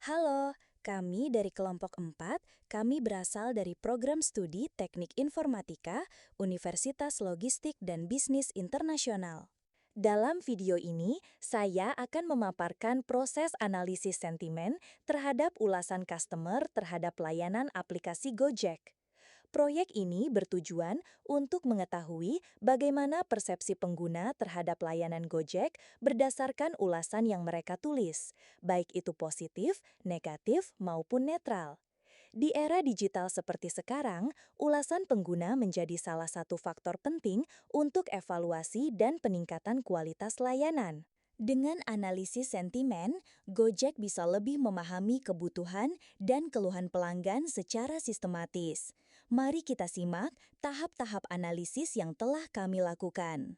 Halo, kami dari kelompok 4. Kami berasal dari program studi Teknik Informatika, Universitas Logistik dan Bisnis Internasional. Dalam video ini, saya akan memaparkan proses analisis sentimen terhadap ulasan customer terhadap layanan aplikasi Gojek. Proyek ini bertujuan untuk mengetahui bagaimana persepsi pengguna terhadap layanan Gojek berdasarkan ulasan yang mereka tulis, baik itu positif, negatif, maupun netral. Di era digital seperti sekarang, ulasan pengguna menjadi salah satu faktor penting untuk evaluasi dan peningkatan kualitas layanan. Dengan analisis sentimen, Gojek bisa lebih memahami kebutuhan dan keluhan pelanggan secara sistematis. Mari kita simak tahap-tahap analisis yang telah kami lakukan.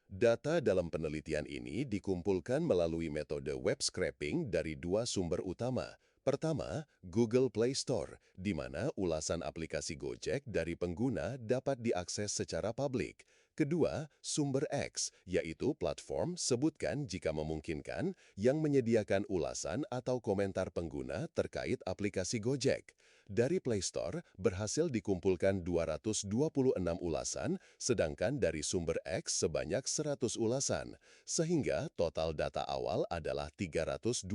Data dalam penelitian ini dikumpulkan melalui metode web scraping dari dua sumber utama. Pertama, Google Play Store, di mana ulasan aplikasi Gojek dari pengguna dapat diakses secara publik. Kedua, sumber X, yaitu platform sebutkan jika memungkinkan yang menyediakan ulasan atau komentar pengguna terkait aplikasi Gojek. Dari Play Store berhasil dikumpulkan 226 ulasan, sedangkan dari sumber X sebanyak 100 ulasan, sehingga total data awal adalah 326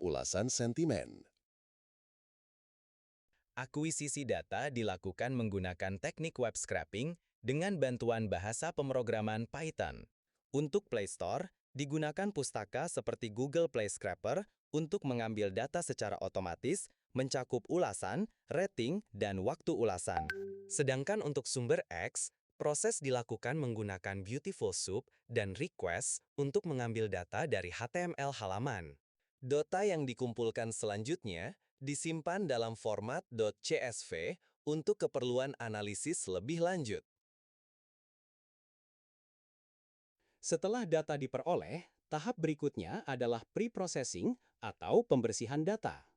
ulasan sentimen. Akuisisi data dilakukan menggunakan teknik web scraping dengan bantuan bahasa pemrograman Python. Untuk Play Store, digunakan pustaka seperti Google Play Scraper untuk mengambil data secara otomatis, mencakup ulasan, rating, dan waktu ulasan. Sedangkan untuk sumber X, proses dilakukan menggunakan Beautiful Soup dan Request untuk mengambil data dari HTML halaman. Data yang dikumpulkan selanjutnya disimpan dalam format .csv untuk keperluan analisis lebih lanjut. Setelah data diperoleh, tahap berikutnya adalah pre-processing atau pembersihan data.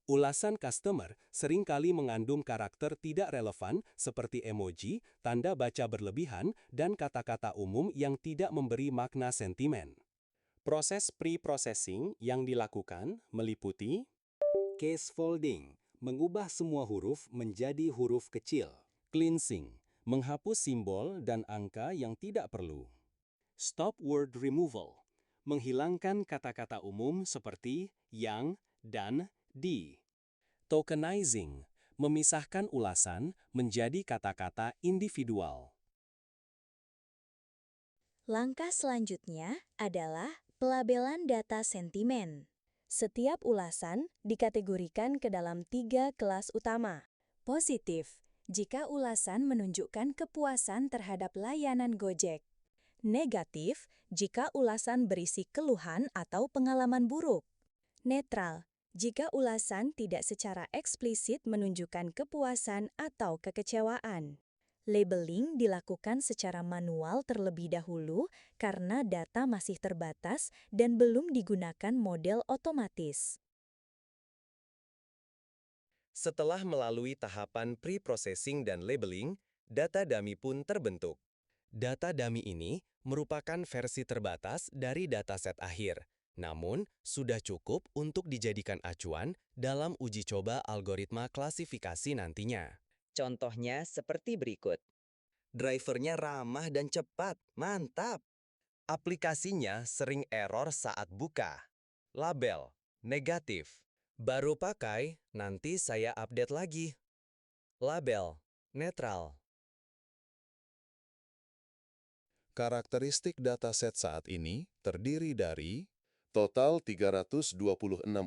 Ulasan customer seringkali mengandung karakter tidak relevan seperti emoji, tanda baca berlebihan, dan kata-kata umum yang tidak memberi makna sentimen. Proses pre-processing yang dilakukan meliputi case folding, mengubah semua huruf menjadi huruf kecil. Cleansing, menghapus simbol dan angka yang tidak perlu. Stop word removal, menghilangkan kata-kata umum seperti yang dan di. Tokenizing, memisahkan ulasan menjadi kata-kata individual. Langkah selanjutnya adalah pelabelan data sentimen. Setiap ulasan dikategorikan ke dalam 3 kelas utama. Positif, jika ulasan menunjukkan kepuasan terhadap layanan Gojek. Negatif, jika ulasan berisi keluhan atau pengalaman buruk. Netral, jika ulasan tidak secara eksplisit menunjukkan kepuasan atau kekecewaan. Labeling dilakukan secara manual terlebih dahulu karena data masih terbatas dan belum digunakan model otomatis. Setelah melalui tahapan pre-processing dan labeling, data dummy pun terbentuk. Data dummy ini merupakan versi terbatas dari dataset akhir, namun sudah cukup untuk dijadikan acuan dalam uji coba algoritma klasifikasi nantinya. Contohnya seperti berikut. Drivernya ramah dan cepat, mantap. Aplikasinya sering error saat buka. Label, negatif. Baru pakai, nanti saya update lagi. Label, netral. Karakteristik dataset saat ini terdiri dari total 326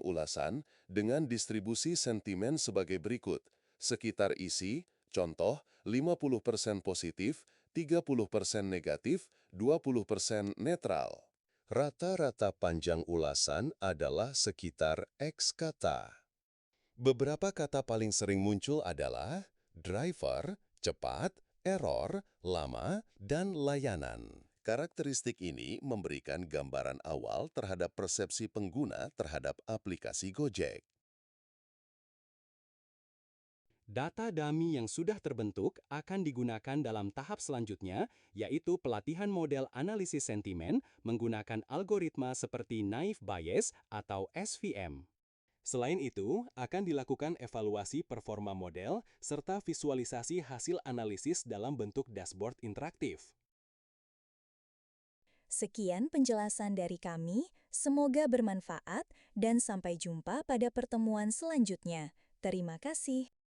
ulasan dengan distribusi sentimen sebagai berikut. Sekitar isi, contoh 50% positif, 30% negatif, 20% netral. Rata-rata panjang ulasan adalah sekitar X kata. Beberapa kata paling sering muncul adalah driver, cepat, error, lama, dan layanan. Karakteristik ini memberikan gambaran awal terhadap persepsi pengguna terhadap aplikasi Gojek. Data dummy yang sudah terbentuk akan digunakan dalam tahap selanjutnya, yaitu pelatihan model analisis sentimen menggunakan algoritma seperti naive Bayes atau SVM. Selain itu, akan dilakukan evaluasi performa model serta visualisasi hasil analisis dalam bentuk dashboard interaktif. Sekian penjelasan dari kami, semoga bermanfaat dan sampai jumpa pada pertemuan selanjutnya. Terima kasih.